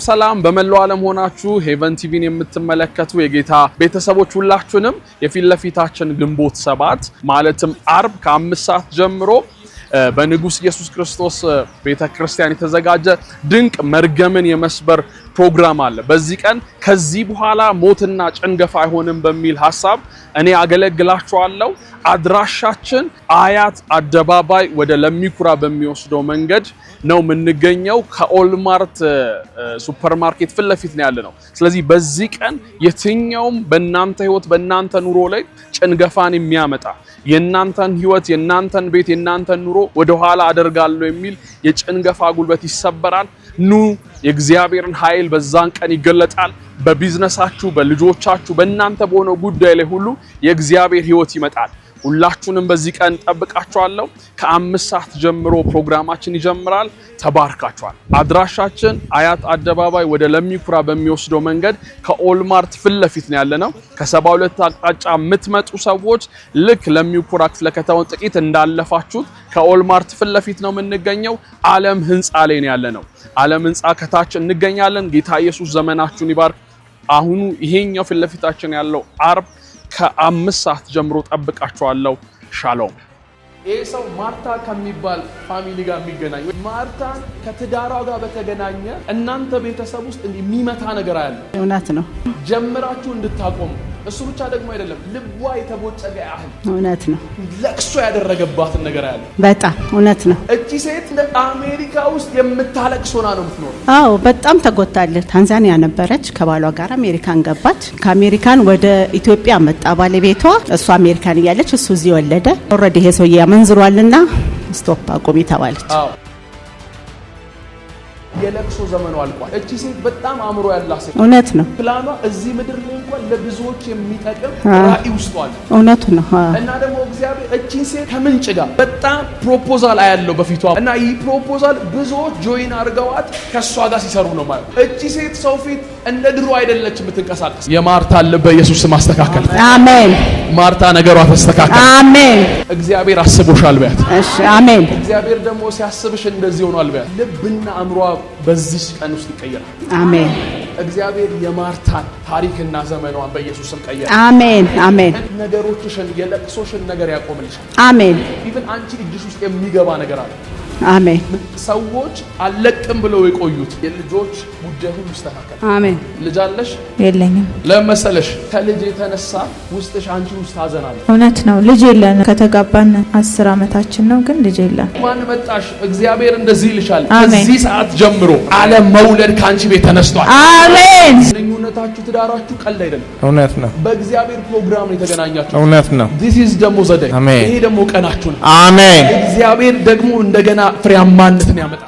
ሰላም በመላው ዓለም ሆናችሁ ሄቨን ቲቪን የምትመለከቱ የጌታ ቤተሰቦች ሁላችሁንም የፊት ለፊታችን ግንቦት 7 ማለትም አርብ ከ5 ሰዓት ጀምሮ በንጉስ ኢየሱስ ክርስቶስ ቤተክርስቲያን የተዘጋጀ ድንቅ መርገምን የመስበር ፕሮግራም አለ። በዚህ ቀን ከዚህ በኋላ ሞትና ጭንገፋ አይሆንም በሚል ሐሳብ እኔ አገለግላችኋለሁ። አድራሻችን አያት አደባባይ ወደ ለሚኩራ በሚወስደው መንገድ ነው የምንገኘው። ከኦልማርት ሱፐርማርኬት ፊት ለፊት ነው ያለነው። ስለዚህ በዚህ ቀን የትኛውም በእናንተ ህይወት በእናንተ ኑሮ ላይ ጭንገፋን የሚያመጣ የናንተን ህይወት የናንተን ቤት የናንተን ኑሮ ወደ ኋላ አደርጋለሁ የሚል የጭንገፋ ጉልበት ይሰበራል። ኑ የእግዚአብሔርን ኃይል በዛን ቀን ይገለጣል። በቢዝነሳችሁ በልጆቻችሁ በእናንተ በሆነው ጉዳይ ላይ ሁሉ የእግዚአብሔር ህይወት ይመጣል። ሁላችሁንም በዚህ ቀን ጠብቃችኋለሁ። ከ5 ሰዓት ጀምሮ ፕሮግራማችን ይጀምራል። ተባርካችኋል። አድራሻችን አያት አደባባይ ወደ ለሚኩራ በሚወስደው መንገድ ከኦልማርት ፊት ለፊት ነው ያለነው። ከ72 አቅጣጫ የምትመጡ ሰዎች ልክ ለሚኩራ ክፍለ ከተማውን ጥቂት እንዳለፋችሁት ከኦልማርት ፊት ለፊት ነው የምንገኘው። ዓለም ህንጻ ላይ ነው ያለነው። ዓለም ህንጻ ከታች እንገኛለን። ጌታ ኢየሱስ ዘመናችሁን ይባርክ። አሁኑ ይሄኛው ፊት ለፊታችን ያለው አርብ ከ5 ሰዓት ጀምሮ ጠብቃችኋለሁ። ሻሎም። ይሄ ሰው ማርታ ከሚባል ፋሚሊ ጋር የሚገናኝ ማርታ ከትዳሯ ጋር በተገናኘ እናንተ ቤተሰብ ውስጥ የሚመታ ነገር አለ። እውነት ነው። ጀምራችሁ እንድታቆሙ እሱ ብቻ ደግሞ አይደለም፣ ልቧ የተቦጨቀ ያህል እውነት ነው። ለቅሶ ያደረገባትን ነገር አለ። በጣም እውነት ነው። እቺ ሴት አሜሪካ ውስጥ የምታለቅስ ሆና ነው የምትኖረው። አዎ በጣም ተጎታለች። ታንዛኒያ ነበረች፣ ከባሏ ጋር አሜሪካን ገባች። ከአሜሪካን ወደ ኢትዮጵያ መጣ ባለቤቷ። እሱ አሜሪካን እያለች እሱ እዚህ ወለደ። ኦልሬዲ ይሄ ሰውዬ ያመንዝሯልና ስቶፕ አቁሚ ተባለች። አዎ የለቅሶ ዘመኑ አልቋል። እቺ ሴት በጣም አእምሮ ያላት ሴት እውነት ነው። ፕላኗ እዚህ ምድር ላይ እንኳን ለብዙዎች የሚጠቅም ራዕይ ውስጥ አለ። እውነት ነው። እና ደግሞ እግዚአብሔር እቺ ሴት ከምንጭ ጋር በጣም ፕሮፖዛል አያለው በፊቷ እና ይህ ፕሮፖዛል ብዙዎች ጆይን አድርገዋት ከሷ ጋር ሲሰሩ ነው ማለት። እቺ ሴት ሰው ፊት እንደ ድሮ አይደለች የምትንቀሳቀስ። የማርታ ልብ በኢየሱስ ስም አስተካከል። አሜን። ማርታ ነገሯ ተስተካከለ። አሜን። እግዚአብሔር አስቦሻል በያት። እሺ አሜን። እግዚአብሔር ደግሞ ሲያስብሽ እንደዚህ ሆኗል በያት። ልብና አእምሯ በዚህ ቀን ውስጥ ይቀየራል። አሜን። እግዚአብሔር የማርታን ታሪክና ዘመኗን በኢየሱስ ስም ቀየረ። አሜን አሜን። ነገሮችሽን የለቅሶሽን ነገር ያቆምልሻል። አሜን። ኢቭን አንቺ እጅሽ ውስጥ የሚገባ ነገር አለ። አሜን። ሰዎች አለቅም ብለው የቆዩት የልጆች ጉዳይ ሁሉ ይስተካከል። አሜን። ልጅ አለሽ? የለኝም። ለመሰለሽ ከልጅ የተነሳ ውስጥሽ አንቺ ውስጥ ታዘናለሽ። እውነት ነው። ልጅ የለን። ከተጋባን 10 ዓመታችን ነው፣ ግን ልጅ የለን። ማን መጣሽ? እግዚአብሔር እንደዚህ ይልሻል። አሜን። ከዚህ ሰዓት ጀምሮ ዓለም መውለድ ካንቺ ቤት ተነስቷል። አሜን። ግንኙነታችሁ ትዳራችሁ ቀልድ አይደለም። እውነት ነው። በእግዚአብሔር ፕሮግራም ነው የተገናኛችሁ። እውነት ነው። this is ደግሞ ዘዴ። አሜን። ይሄ ደግሞ ቀናችሁ ነው። አሜን። እግዚአብሔር ደግሞ እንደገና ፍሬያማነትን ያመጣል።